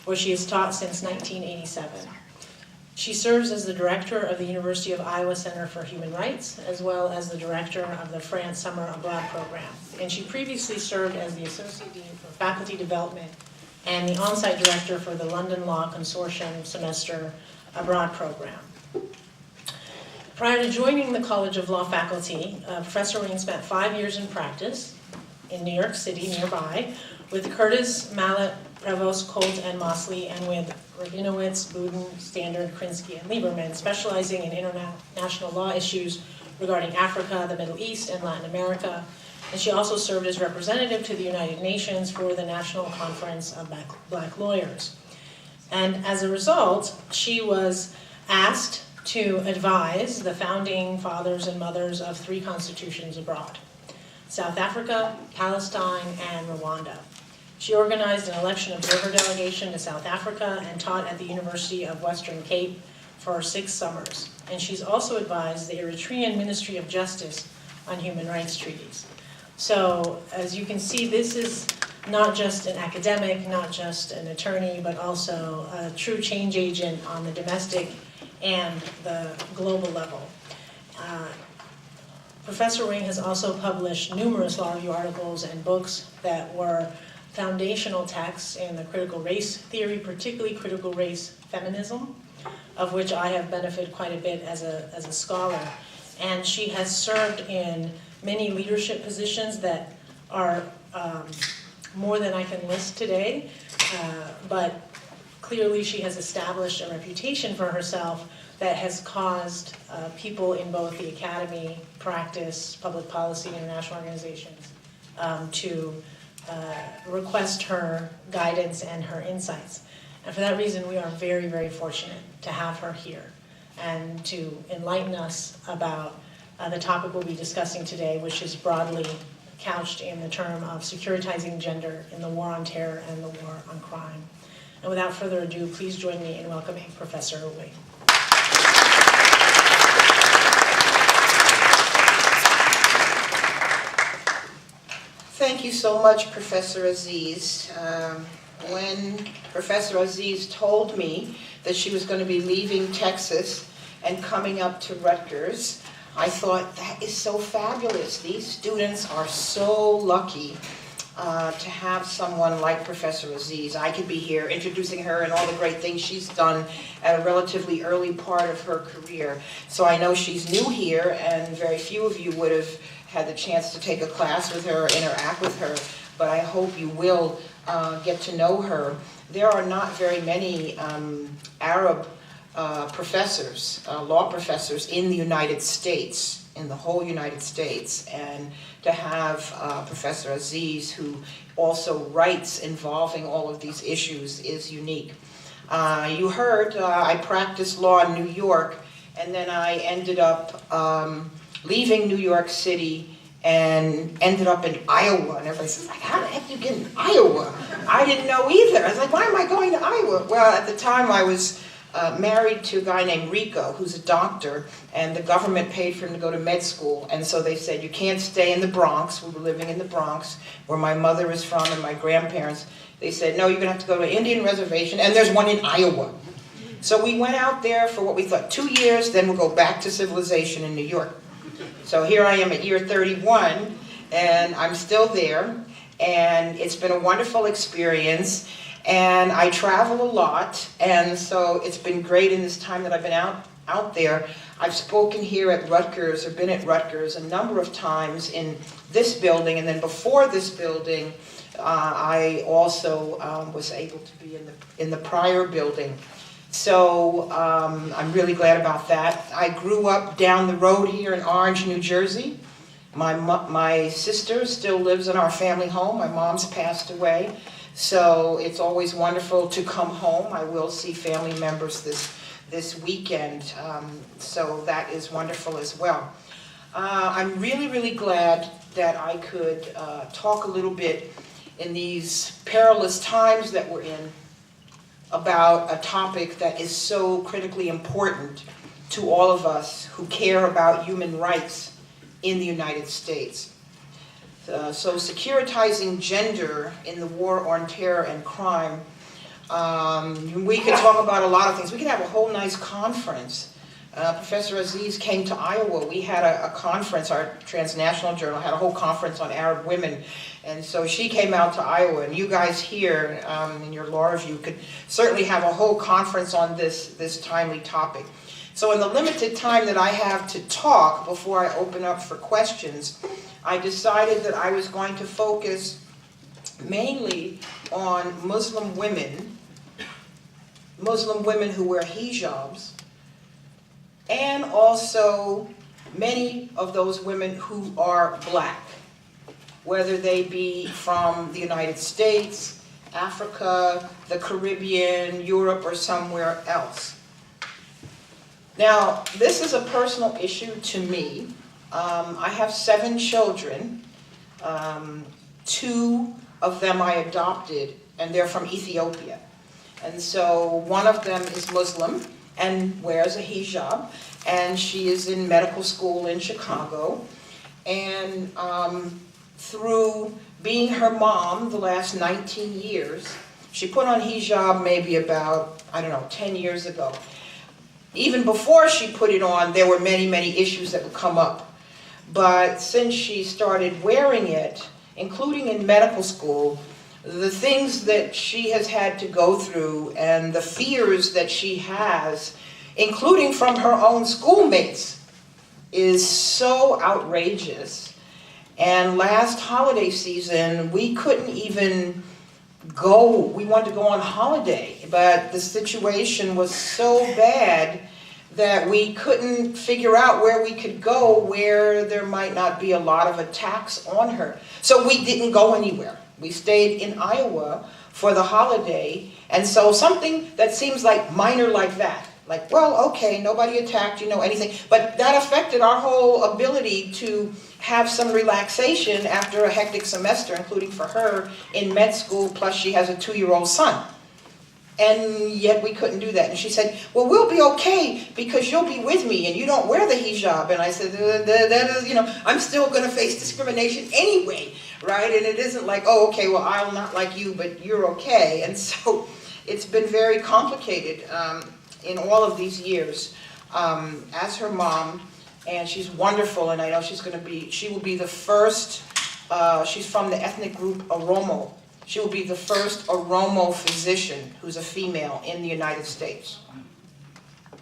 where she has taught since 1987. She serves as the director of the University of Iowa Center for Human Rights, as well as the director of the France Summer Abroad program. And she previously served as the Associate Dean for Faculty Development and the on-site director for the London Law Consortium Semester Abroad program. Prior to joining the College of Law faculty, Professor Wing spent 5 years in practice in New York City, nearby, with Curtis, Mallet, Prevost, Colt, and Mosley, and with Rabinowitz, Budin, Standard, Krinsky, and Lieberman, specializing in international law issues regarding Africa, the Middle East, and Latin America. And she also served as representative to the United Nations for the National Conference of Black Lawyers. And as a result, she was asked to advise the founding fathers and mothers of 3 constitutions abroad: South Africa, Palestine, and Rwanda. She organized an election observer delegation to South Africa and taught at the University of Western Cape for 6 summers. And she's also advised the Eritrean Ministry of Justice on human rights treaties. So, as you can see, this is not just an academic, not just an attorney, but also a true change agent on the domestic and the global level. Professor Wing has also published numerous law review articles and books that were foundational texts in the critical race theory, particularly critical race feminism, of which I have benefited quite a bit as a scholar. And she has served in many leadership positions that are more than I can list today, but clearly she has established a reputation for herself that has caused people in both the academy, practice, public policy, international organizations to request her guidance and her insights. And for that reason, we are very, very fortunate to have her here and to enlighten us about the topic we'll be discussing today, which is broadly couched in the term of securitizing gender in the war on terror and the war on crime. And without further ado, please join me in welcoming Professor Wing. Thank you so much, Professor Aziz. When Professor Aziz told me that she was going to be leaving Texas and coming up to Rutgers, I thought, that is so fabulous. These students are so lucky to have someone like Professor Aziz. I could be here introducing her and all the great things she's done at a relatively early part of her career. So I know she's new here, and very few of you would have had the chance to take a class with her or interact with her, but I hope you will get to know her. There are not very many Arab professors, law professors in the United States, in the whole United States, and to have Professor Aziz, who also writes involving all of these issues, is unique. You heard I practiced law in New York, and then I ended up leaving New York City and ended up in Iowa. And everybody says, like, how the heck did you get in Iowa? I didn't know either. I was like, why am I going to Iowa? Well, at the time I was married to a guy named Rico, who's a doctor, and the government paid for him to go to med school. And so they said, you can't stay in the Bronx. We were living in the Bronx, where my mother is from and my grandparents. They said, no, you're going to have to go to an Indian reservation, and there's one in Iowa. So we went out there for what we thought 2 years, then we'll go back to civilization in New York. So here I am at year 31, and I'm still there, and it's been a wonderful experience, and I travel a lot, and so it's been great in this time that I've been out there. I've spoken here at Rutgers, or been at Rutgers a number of times in this building, and then before this building, I also was able to be in the prior building. So I'm really glad about that. I grew up down the road here in Orange, New Jersey. My sister still lives in our family home. My mom's passed away. So it's always wonderful to come home. I will see family members this weekend. So that is wonderful as well. I'm really, really glad that I could talk a little bit in these perilous times that we're in about a topic that is so critically important to all of us who care about human rights in the United States. So securitizing gender in the war on terror and crime We could talk about a lot of things. We could have a whole nice conference. Professor Aziz came to Iowa. We had a conference, our transnational journal had a whole conference on Arab women. And so she came out to Iowa, and you guys here in your law review could certainly have a whole conference on this timely topic. So in the limited time that I have to talk before I open up for questions, I decided that I was going to focus mainly on Muslim women who wear hijabs, and also many of those women who are black, whether they be from the United States, Africa, the Caribbean, Europe, or somewhere else. Now, this is a personal issue to me. I have 7 children. 2 of them I adopted, and they're from Ethiopia. And so one of them is Muslim and wears a hijab, and she is in medical school in Chicago. And through being her mom the last 19 years, she put on hijab maybe about, 10 years ago. Even before she put it on, there were many, many issues that would come up. But since she started wearing it, including in medical school, the things that she has had to go through and the fears that she has, including from her own schoolmates, is so outrageous. And last holiday season, we couldn't even go. We wanted to go on holiday, but the situation was so bad that we couldn't figure out where we could go where there might not be a lot of attacks on her. So we didn't go anywhere. We stayed in Iowa for the holiday, and so something that seems like minor like that, like, well, okay, nobody attacked, anything, but that affected our whole ability to have some relaxation after a hectic semester, including for her in med school, plus she has a 2-year-old son. And yet we couldn't do that. And she said, well, we'll be okay because you'll be with me and you don't wear the hijab. And I said, that is, I'm still going to face discrimination anyway, right? And it isn't like, oh, okay, well, I'll not like you, but you're okay. And so it's been very complicated in all of these years as her mom. And she's wonderful, and I know she will be the first, she's from the ethnic group Oromo. She will be the first Oromo physician who's a female in the United States.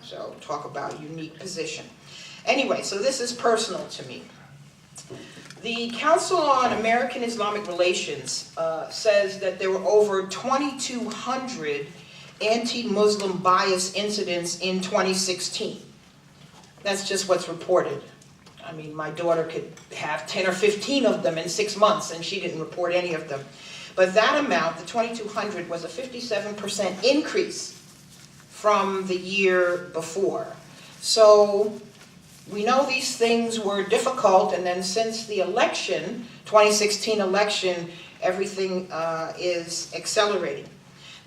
So talk about a unique position. Anyway, so this is personal to me. The Council on American Islamic Relations says that there were over 2,200 anti-Muslim bias incidents in 2016. That's just what's reported. I mean, my daughter could have 10 or 15 of them in 6 months, and she didn't report any of them. But that amount, the 2,200, was a 57% increase from the year before. So we know these things were difficult, and then since the election, 2016 election, everything is accelerating.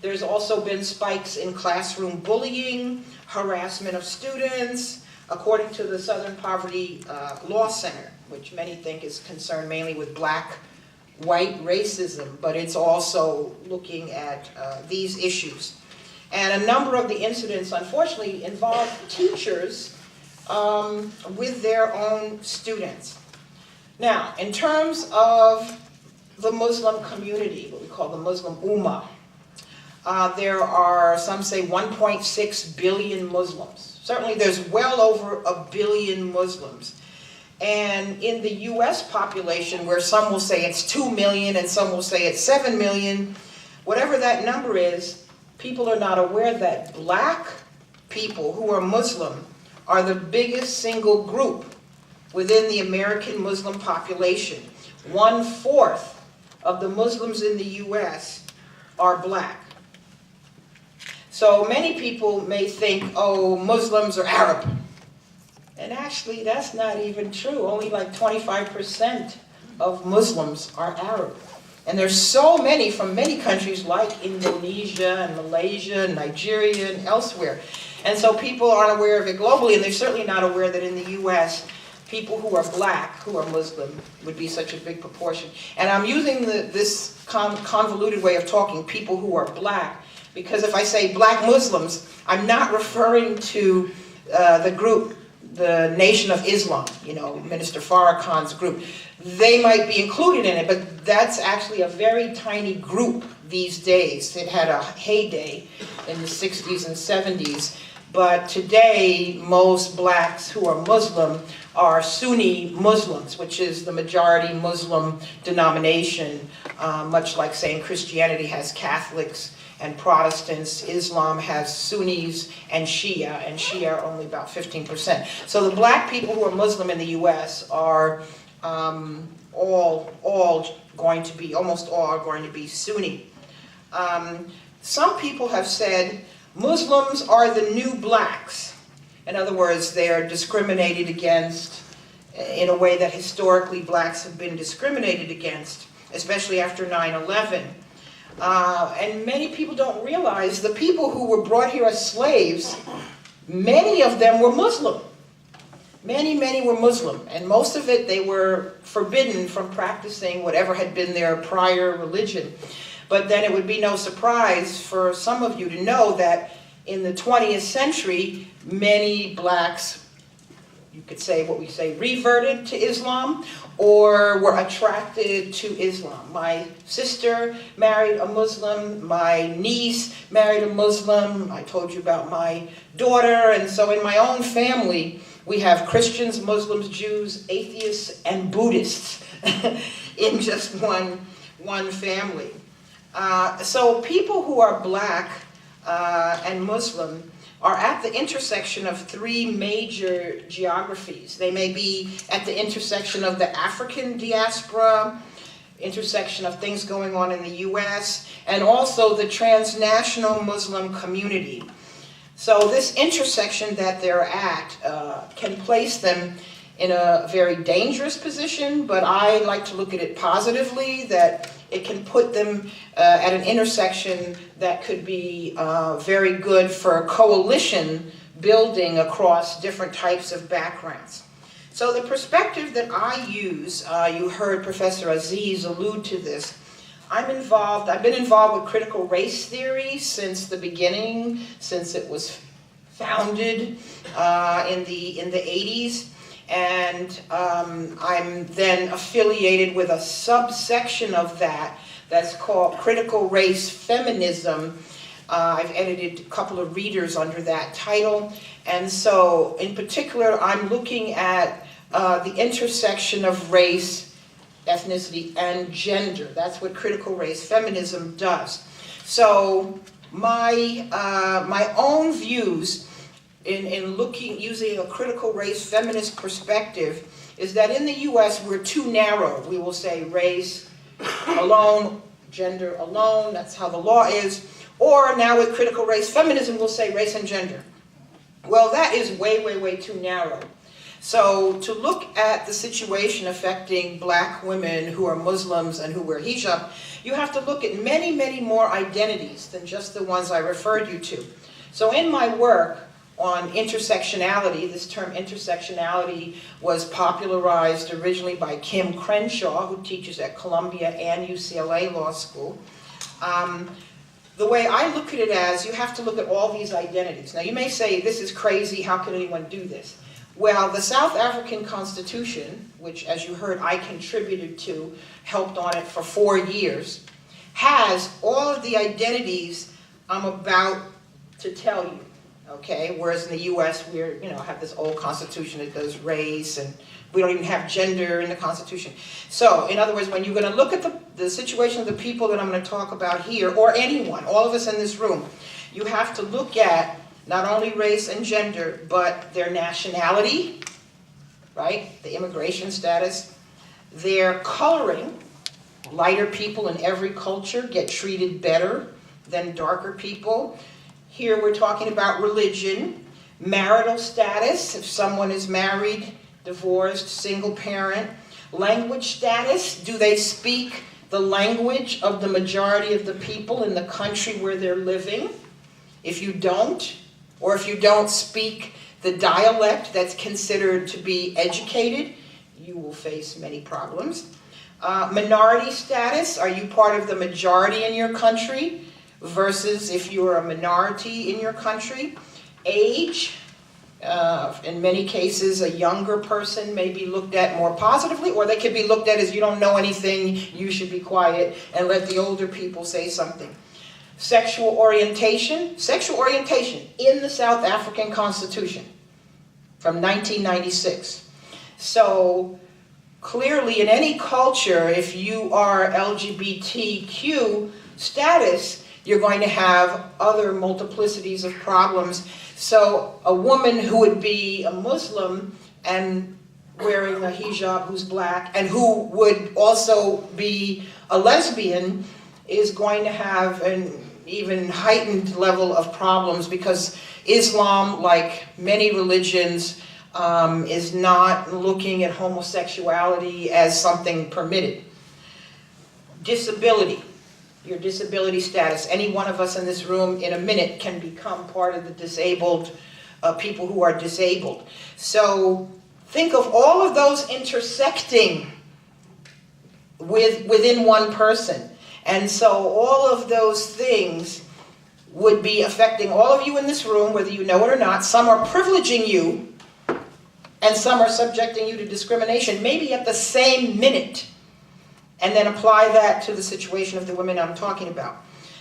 There's also been spikes in classroom bullying, harassment of students, according to the Southern Poverty Law Center, which many think is concerned mainly with black-white racism, but it's also looking at these issues. And a number of the incidents, unfortunately, involve teachers with their own students. Now, in terms of the Muslim community, what we call the Muslim Ummah, there are, some say, 1.6 billion Muslims. Certainly there's well over 1 billion Muslims. And in the US population, where some will say it's 2 million and some will say it's 7 million, whatever that number is, people are not aware that black people who are Muslim are the biggest single group within the American Muslim population. 1/4 of the Muslims in the US are black. So many people may think, oh, Muslims are Arab. And actually, that's not even true. Only like 25% of Muslims are Arab. And there's so many from many countries like Indonesia and Malaysia and Nigeria and elsewhere. And so people aren't aware of it globally, and they're certainly not aware that in the US, people who are black, who are Muslim, would be such a big proportion. And I'm using this convoluted way of talking, people who are black, because if I say black Muslims, I'm not referring to the group, the Nation of Islam, you know, Minister Farrakhan's group. They might be included in it, but that's actually a very tiny group these days. It had a heyday in the 60s and 70s, but today most blacks who are Muslim are Sunni Muslims, which is the majority Muslim denomination, much like saying Christianity has Catholics and Protestants, Islam has Sunnis and Shia are only about 15%. So the black people who are Muslim in the US are all going to be, almost all are going to be Sunni. Some people have said Muslims are the new blacks. In other words, they are discriminated against in a way that historically blacks have been discriminated against, especially after 9/11. And many people don't realize the people who were brought here as slaves, many of them were Muslim. Many were Muslim, and most of it they were forbidden from practicing whatever had been their prior religion. But then it would be no surprise for some of you to know that in the 20th century, many blacks, you could say what we say, reverted to Islam or were attracted to Islam. My sister married a Muslim, my niece married a Muslim, I told you about my daughter, and so in my own family, we have Christians, Muslims, Jews, atheists, and Buddhists in just one family. So people who are black and Muslim are at the intersection of three major geographies. They may be at the intersection of the African diaspora, intersection of things going on in the US, and also the transnational Muslim community. So this intersection that they're at can place them in a very dangerous position, but I like to look at it positively, that it can put them at an intersection that could be very good for coalition building across different types of backgrounds. So the perspective that I use, you heard Professor Aziz allude to this, I've been involved with critical race theory since the beginning, since it was founded in the 80s. And I'm then affiliated with a subsection of that that's called critical race feminism. I've edited a couple of readers under that title. And so in particular, I'm looking at the intersection of race, ethnicity, and gender. That's what critical race feminism does. So my own views in using a critical race feminist perspective is that in the US we're too narrow. We will say race alone, gender alone, that's how the law is. Or now with critical race feminism we'll say race and gender. Well, that is way too narrow. So to look at the situation affecting black women who are Muslims and who wear hijab, you have to look at many more identities than just the ones I referred you to. So in my work on intersectionality, this term intersectionality was popularized originally by Kim Crenshaw, who teaches at Columbia and UCLA Law School. The way I look at it as, you have to look at all these identities. Now you may say, this is crazy, how can anyone do this? Well, the South African Constitution, which as you heard I contributed to, helped on it for 4 years, has all of the identities I'm about to tell you, okay? Whereas in the US, we're, have this old constitution that does race, and we don't even have gender in the Constitution. So, in other words, when you're gonna look at the situation of the people that I'm gonna talk about here, or anyone, all of us in this room, you have to look at not only race and gender, but their nationality, right? The immigration status, their coloring. Lighter people in every culture get treated better than darker people. Here we're talking about religion, marital status, if someone is married, divorced, single parent, language status, do they speak the language of the majority of the people in the country where they're living? If you don't, or if you don't speak the dialect that's considered to be educated, you will face many problems. Minority status, are you part of the majority in your country? versus if you're a minority in your country. Age, in many cases, a younger person may be looked at more positively, or they could be looked at as you don't know anything, you should be quiet and let the older people say something. Sexual orientation in the South African Constitution from 1996. So clearly in any culture, if you are LGBTQ status, you're going to have other multiplicities of problems. So a woman who would be a Muslim and wearing a hijab who's black and who would also be a lesbian is going to have an even heightened level of problems, because Islam, like many religions, is not looking at homosexuality as something permitted. Disability. Your disability status. Any one of us in this room in a minute can become part of the disabled, people who are disabled. So think of all of those intersecting within one person. And so all of those things would be affecting all of you in this room, whether you know it or not. Some are privileging you, and some are subjecting you to discrimination, maybe at the same minute. And then apply that to the situation of the women I'm talking about.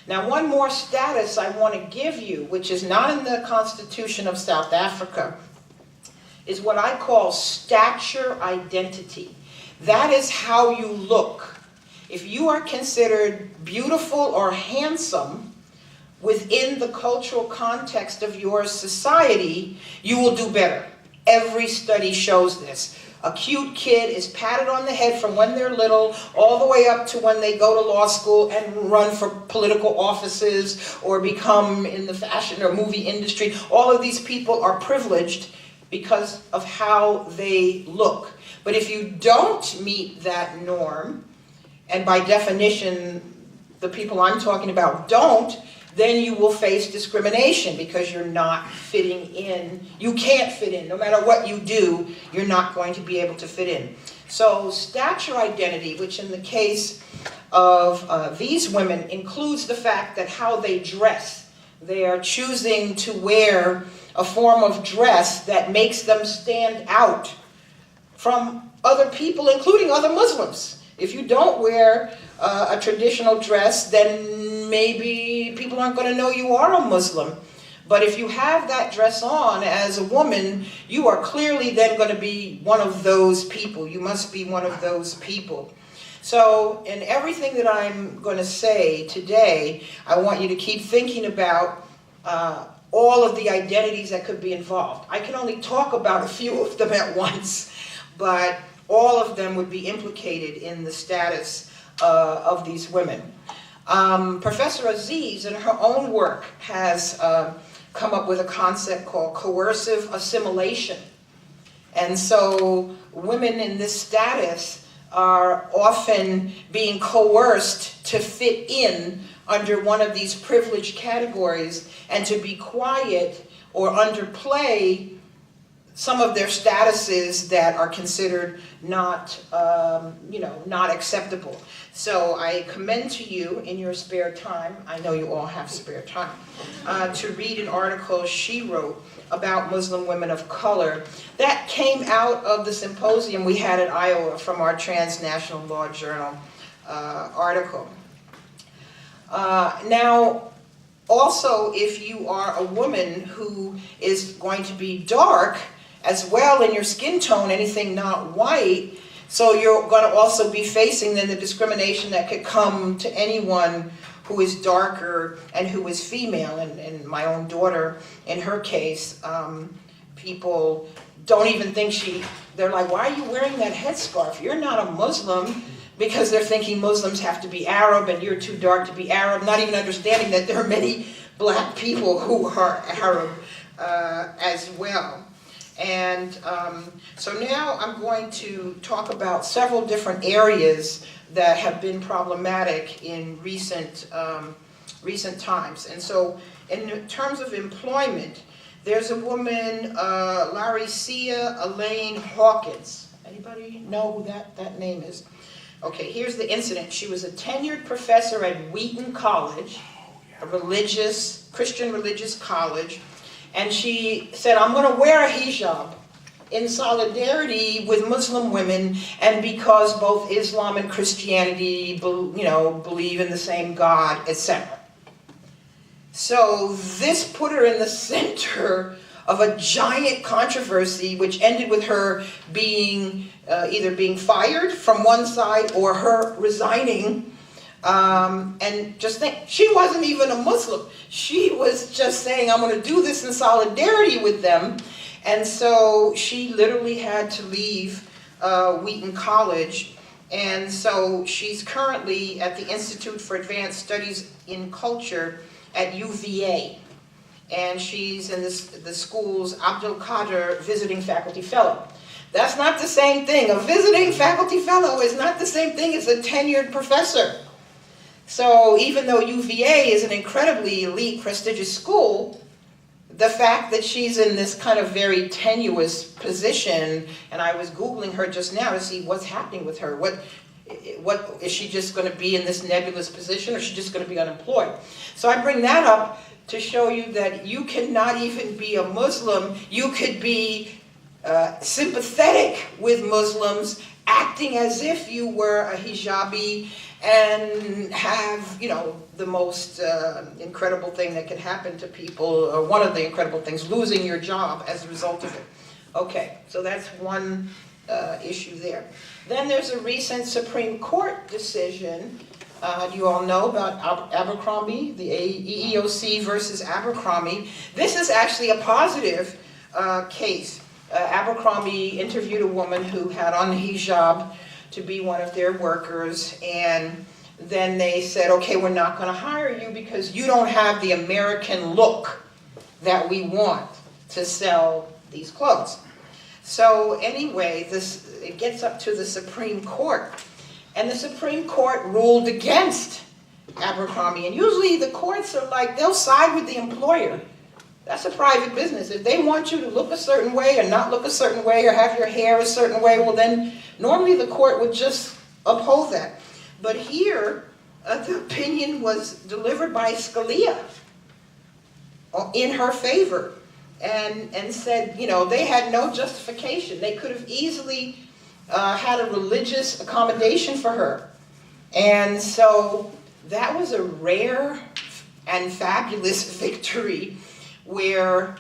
Now, one more status I want to give you, which is not in the Constitution of South Africa, is what I call stature identity. That is how you look. If you are considered beautiful or handsome within the cultural context of your society, you will do better. Every study shows this. A cute kid is patted on the head from when they're little all the way up to when they go to law school and run for political offices or become in the fashion or movie industry. All of these people are privileged because of how they look. But if you don't meet that norm, and by definition, the people I'm talking about don't, then you will face discrimination because you're not fitting in. You can't fit in. No matter what you do, you're not going to be able to fit in. So stature identity, which in the case of these women includes the fact that how they dress. They are choosing to wear a form of dress that makes them stand out from other people, including other Muslims. If you don't wear a traditional dress, then maybe people aren't going to know you are a Muslim. But if you have that dress on as a woman, you are clearly then going to be one of those people. You must be one of those people. So in everything that I'm going to say today, I want you to keep thinking about all of the identities that could be involved. I can only talk about a few of them at once, but all of them would be implicated in the status of these women. Professor Aziz, in her own work, has come up with a concept called coercive assimilation. And so women in this status are often being coerced to fit in under one of these privileged categories and to be quiet or underplay some of their statuses that are considered not, not acceptable. So I commend to you in your spare time, I know you all have spare time, to read an article she wrote about Muslim women of color that came out of the symposium we had at Iowa from our Transnational Law Journal article. Now, also, if you are a woman who is going to be dark as well in your skin tone, anything not white, so you're going to also be facing then the discrimination that could come to anyone who is darker and who is female. And my own daughter, in her case, people don't even think they're like, why are you wearing that headscarf? You're not a Muslim, because they're thinking Muslims have to be Arab and you're too dark to be Arab, not even understanding that there are many black people who are Arab as well. And so now I'm going to talk about several different areas that have been problematic in recent times. And so in terms of employment, there's a woman, Laricea Elaine Hawkins. Anybody know who that name is? Okay, here's the incident. She was a tenured professor at Wheaton College. a Christian religious college, and she said, I'm going to wear a hijab in solidarity with Muslim women, and because both Islam and Christianity, believe in the same God, etc. So this put her in the center of a giant controversy, which ended with her being either being fired from one side or her resigning. And just think, she wasn't even a Muslim. She was just saying, I'm going to do this in solidarity with them. And so she literally had to leave Wheaton College. And so she's currently at the Institute for Advanced Studies in Culture at UVA. And she's in the school's Abdul Qadir Visiting Faculty Fellow. That's not the same thing. A visiting faculty fellow is not the same thing as a tenured professor. So even though UVA is an incredibly elite, prestigious school, the fact that she's in this kind of very tenuous position, and I was Googling her just now to see what's happening with her. What is she just going to be in this nebulous position, or is she just going to be unemployed? So I bring that up to show you that you cannot even be a Muslim. You could be sympathetic with Muslims, acting as if you were a hijabi, and have, the most incredible thing that can happen to people, or one of the incredible things, losing your job as a result of it. Okay, so that's one issue there. Then there's a recent Supreme Court decision. You all know about Abercrombie, the EEOC versus Abercrombie. This is actually a positive case. Abercrombie interviewed a woman who had on the hijab to be one of their workers, and then they said, okay, we're not going to hire you because you don't have the American look that we want to sell these clothes. So anyway, it gets up to the Supreme Court, and the Supreme Court ruled against Abercrombie. And usually the courts are like, they'll side with the employer. That's a private business. If they want you to look a certain way or not look a certain way or have your hair a certain way, well then normally the court would just uphold that. But here, the opinion was delivered by Scalia in her favor, and said, they had no justification. They could have easily had a religious accommodation for her. And so that was a rare and fabulous victory where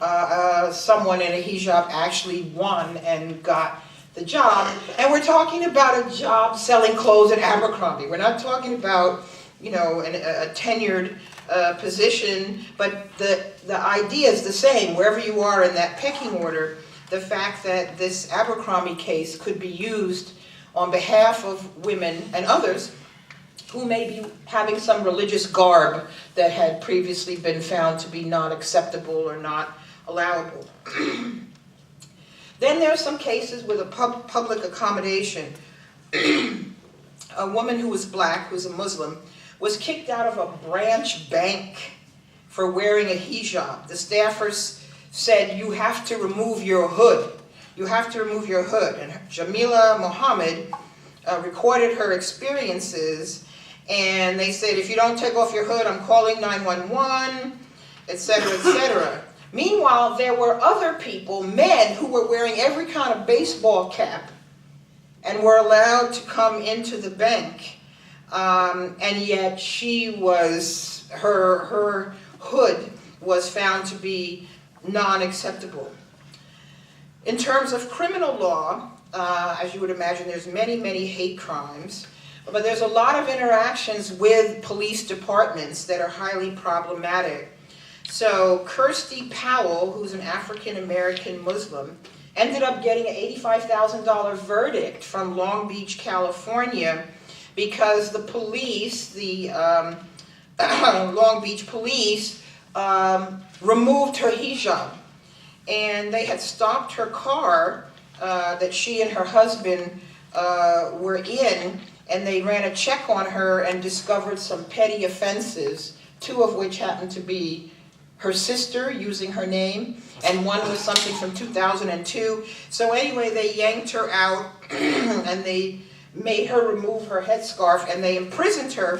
someone in a hijab actually won and got the job. And we're talking about a job selling clothes at Abercrombie. We're not talking about, a tenured position, but the idea is the same. Wherever you are in that pecking order, the fact that this Abercrombie case could be used on behalf of women and others who may be having some religious garb that had previously been found to be not acceptable or not allowable. Then there are some cases with a public accommodation. A woman who was black, who's a Muslim, was kicked out of a branch bank for wearing a hijab. The staffers said, you have to remove your hood. You have to remove your hood. And Jamila Mohammed recorded her experiences, and they said, if you don't take off your hood, I'm calling 911, etc., etc. Meanwhile, there were other people, men, who were wearing every kind of baseball cap and were allowed to come into the bank. And yet her hood was found to be non-acceptable. In terms of criminal law, as you would imagine, there's many, many hate crimes, but there's a lot of interactions with police departments that are highly problematic. So Kirsty Powell, who's an African-American Muslim, ended up getting an $85,000 verdict from Long Beach, California, because the police, the Long Beach police, removed her hijab. And they had stopped her car that she and her husband were in, and they ran a check on her and discovered some petty offenses, two of which happened to be her sister using her name, and one was something from 2002. So anyway, they yanked her out and they made her remove her headscarf, and they imprisoned her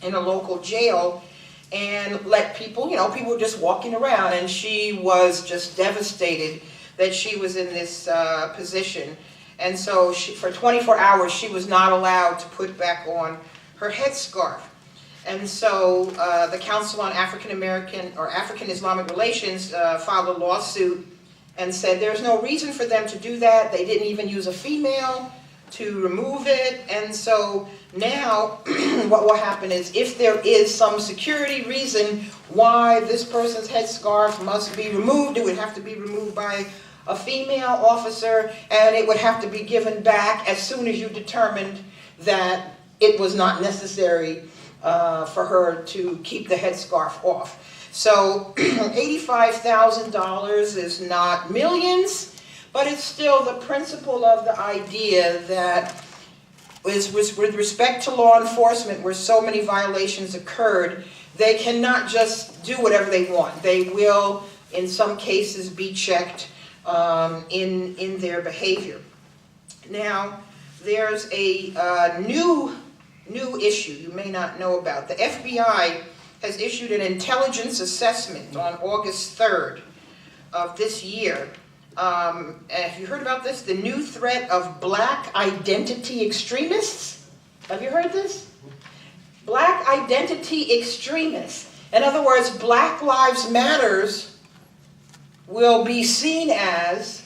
in a local jail. and let people, people were just walking around, and she was just devastated that she was in this position. And so for 24 hours, she was not allowed to put back on her headscarf. And so the Council on African American or African Islamic Relations filed a lawsuit and said there's no reason for them to do that. They didn't even use a female to remove it. And so now what will happen is, if there is some security reason why this person's headscarf must be removed, it would have to be removed by a female officer, and it would have to be given back as soon as you determined that it was not necessary for her to keep the headscarf off. So $85,000 is not millions, but it's still the principle of the idea that with respect to law enforcement, where so many violations occurred, they cannot just do whatever they want. They will, in some cases, be checked in their behavior. Now, there's a new issue you may not know about. The FBI has issued an intelligence assessment on August 3rd of this year. Have you heard about this? The new threat of black identity extremists. Have you heard this? Black identity extremists. In other words, Black Lives Matters will be seen as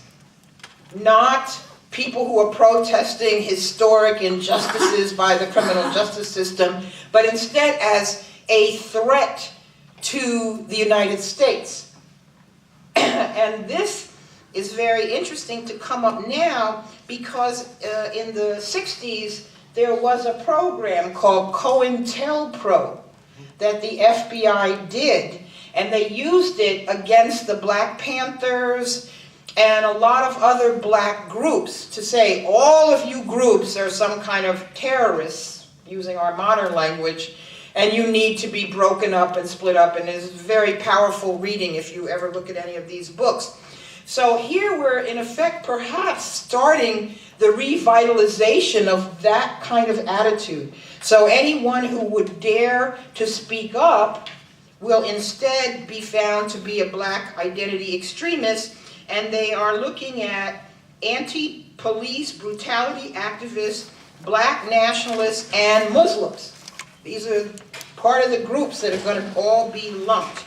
not people who are protesting historic injustices by the criminal justice system, but instead as a threat to the United States. And this is very interesting to come up now because in the 60s there was a program called COINTELPRO that the FBI did, and they used it against the Black Panthers and a lot of other black groups to say, all of you groups are some kind of terrorists, using our modern language, and you need to be broken up and split up. And it's very powerful reading if you ever look at any of these books. So here we're, in effect, perhaps starting the revitalization of that kind of attitude. So anyone who would dare to speak up will instead be found to be a black identity extremist, and they are looking at anti-police brutality activists, black nationalists, and Muslims. These are part of the groups that are going to all be lumped.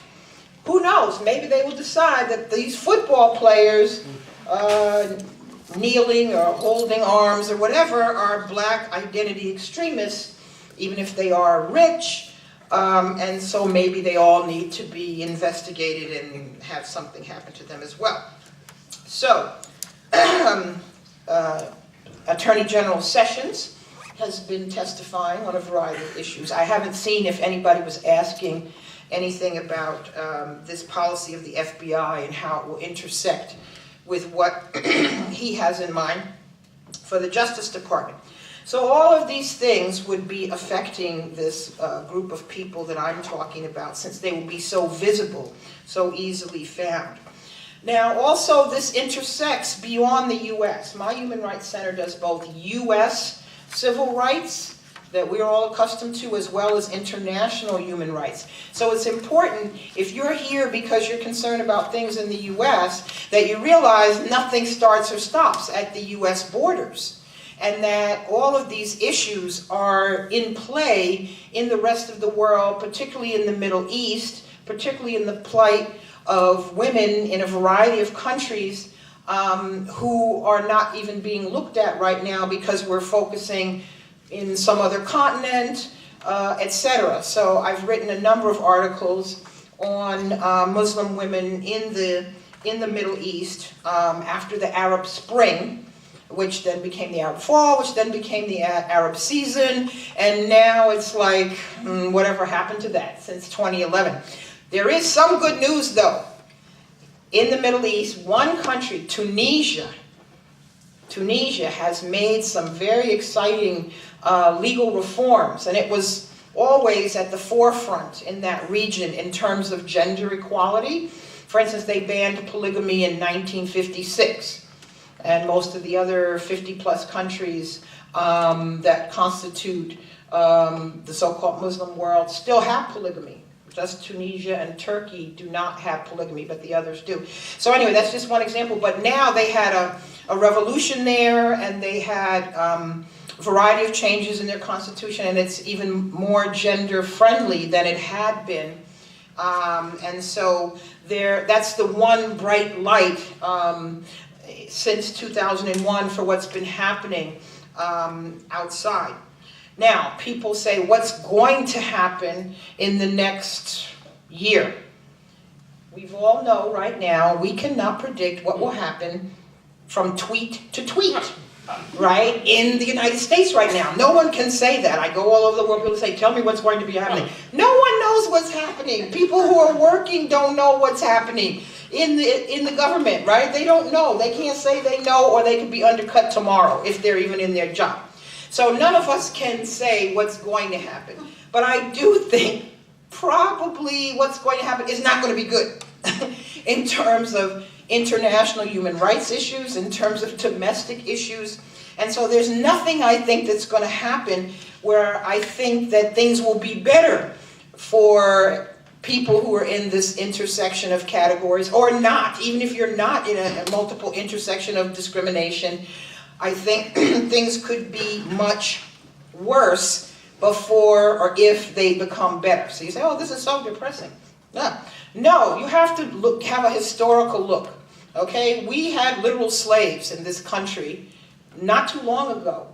Who knows? Maybe they will decide that these football players kneeling or holding arms or whatever are black identity extremists, even if they are rich. And so maybe they all need to be investigated and have something happen to them as well. So, Attorney General Sessions has been testifying on a variety of issues. I haven't seen if anybody was asking anything about this policy of the FBI and how it will intersect with what he has in mind for the Justice Department. So all of these things would be affecting this group of people that I'm talking about, since they will be so visible, so easily found. Now, also, this intersects beyond the U.S. My Human Rights Center does both U.S. civil rights that we're all accustomed to, as well as international human rights. So it's important, if you're here because you're concerned about things in the U.S., that you realize nothing starts or stops at the U.S. borders, and that all of these issues are in play in the rest of the world, particularly in the Middle East, particularly in the plight of women in a variety of countries who are not even being looked at right now because we're focusing in some other continent, etc. So I've written a number of articles on Muslim women in the Middle East after the Arab Spring, which then became the Arab Fall, which then became the Arab Season, and now it's like, whatever happened to that since 2011. There is some good news, though. In the Middle East, one country, Tunisia, has made some very exciting legal reforms, and it was always at the forefront in that region in terms of gender equality. For instance, they banned polygamy in 1956, and most of the other 50-plus countries that constitute the so-called Muslim world still have polygamy, which Thus Tunisia and Turkey do not have polygamy, but the others do. So anyway, that's just one example. But now they had a revolution there, and they had a variety of changes in their constitution, and it's even more gender friendly than it had been. And so that's the one bright light since 2001 for what's been happening outside. Now, people say, what's going to happen in the next year? We all know right now, we cannot predict what will happen from tweet to tweet, right? In the United States right now. No one can say that. I go all over the world, people say, tell me what's going to be happening. No one knows what's happening. People who are working don't know what's happening in the government, right? They don't know. They can't say they know, or they could be undercut tomorrow if they're even in their job. So none of us can say what's going to happen. But I do think probably what's going to happen is not going to be good in terms of international human rights issues, in terms of domestic issues. And so there's nothing I think that's going to happen where I think that things will be better for people who are in this intersection of categories, or not, even if you're not in a multiple intersection of discrimination. I think things could be much worse before or if they become better. So you say, oh, this is so depressing. No, you have to have a historical look. Okay, we had literal slaves in this country not too long ago.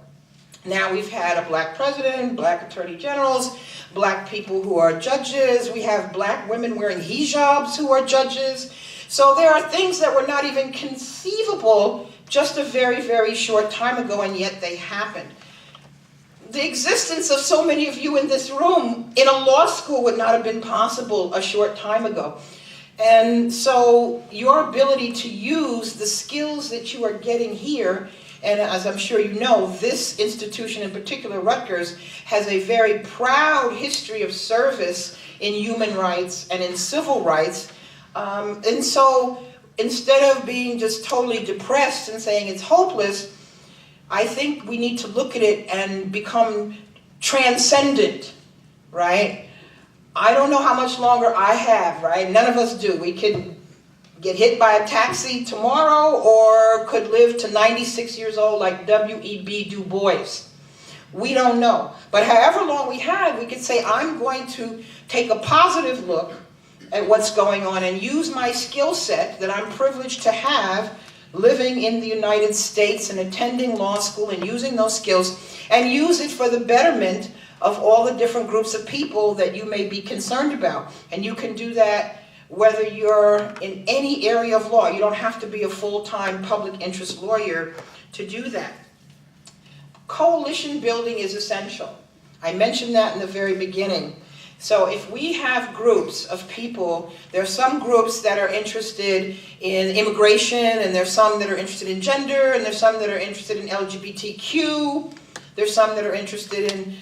Now we've had a black president, black attorney generals, black people who are judges. We have black women wearing hijabs who are judges. So there are things that were not even conceivable just a very, very short time ago, and yet they happened. The existence of so many of you in this room in a law school would not have been possible a short time ago. And so your ability to use the skills that you are getting here, and as I'm sure you know, this institution in particular, Rutgers, has a very proud history of service in human rights and in civil rights. And so instead of being just totally depressed and saying it's hopeless, I think we need to look at it and become transcendent, right? I don't know how much longer I have, right? None of us do. We could get hit by a taxi tomorrow, or could live to 96 years old like W.E.B. Du Bois. We don't know. But however long we have, we could say, I'm going to take a positive look at what's going on and use my skill set that I'm privileged to have living in the United States and attending law school and using those skills, and use it for the betterment of all the different groups of people that you may be concerned about. And you can do that whether you're in any area of law. You don't have to be a full-time public interest lawyer to do that. Coalition building is essential. I mentioned that in the very beginning. So if we have groups of people, there are some groups that are interested in immigration, and there's some that are interested in gender, and there's some that are interested in LGBTQ, there's some that are interested in,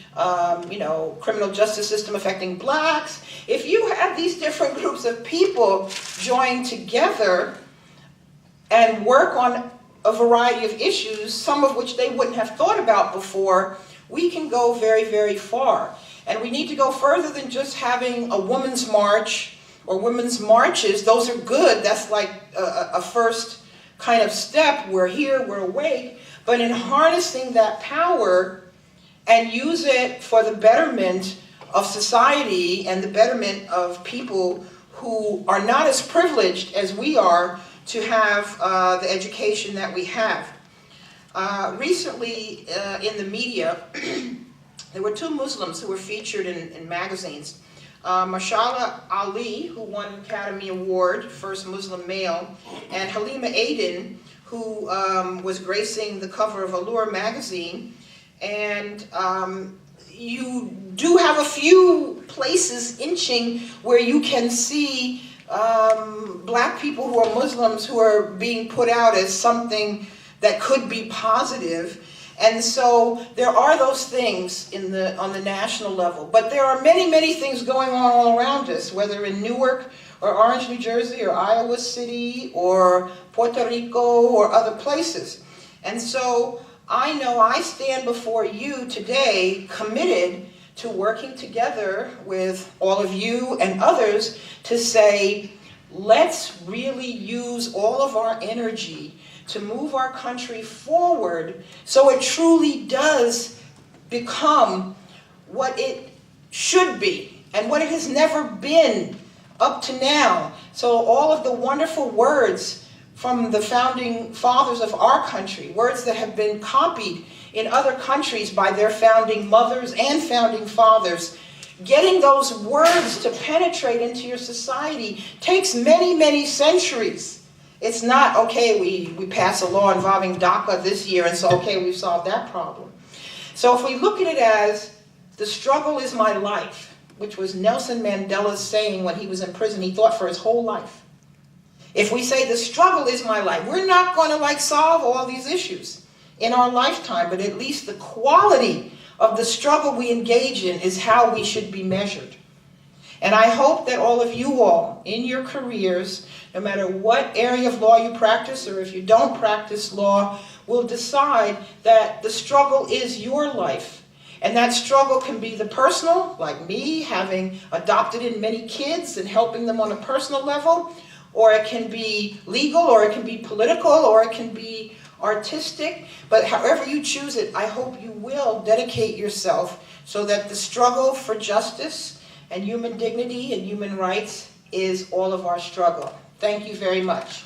criminal justice system affecting blacks. If you have these different groups of people join together and work on a variety of issues, some of which they wouldn't have thought about before, we can go very, very far. And we need to go further than just having a women's march or women's marches. Those are good. That's like a first kind of step. We're here, we're awake. But in harnessing that power and use it for the betterment of society and the betterment of people who are not as privileged as we are to have the education that we have. Recently in the media, there were two Muslims who were featured in magazines. Mashallah Ali, who won an Academy Award, first Muslim male, and Halima Aden, who was gracing the cover of Allure magazine. And you do have a few places inching where you can see black people who are Muslims who are being put out as something that could be positive. And so there are those things on the national level. But there are many, many things going on all around us, whether in Newark or Orange, New Jersey, or Iowa City, or Puerto Rico, or other places. And so I know I stand before you today committed to working together with all of you and others to say, let's really use all of our energy to move our country forward so it truly does become what it should be and what it has never been up to now. So all of the wonderful words from the founding fathers of our country, words that have been copied in other countries by their founding mothers and founding fathers, getting those words to penetrate into your society takes many, many centuries. It's not, okay, we pass a law involving DACA this year, and so, okay, we've solved that problem. So if we look at it as, the struggle is my life, which was Nelson Mandela's saying when he was in prison, he thought for his whole life. If we say the struggle is my life, we're not going to solve all these issues in our lifetime, but at least the quality of the struggle we engage in is how we should be measured. And I hope that all of you all, in your careers, no matter what area of law you practice, or if you don't practice law, will decide that the struggle is your life. And that struggle can be the personal, like me, having adopted in many kids and helping them on a personal level, or it can be legal, or it can be political, or it can be artistic. But however you choose it, I hope you will dedicate yourself so that the struggle for justice and human dignity and human rights is all of our struggle. Thank you very much.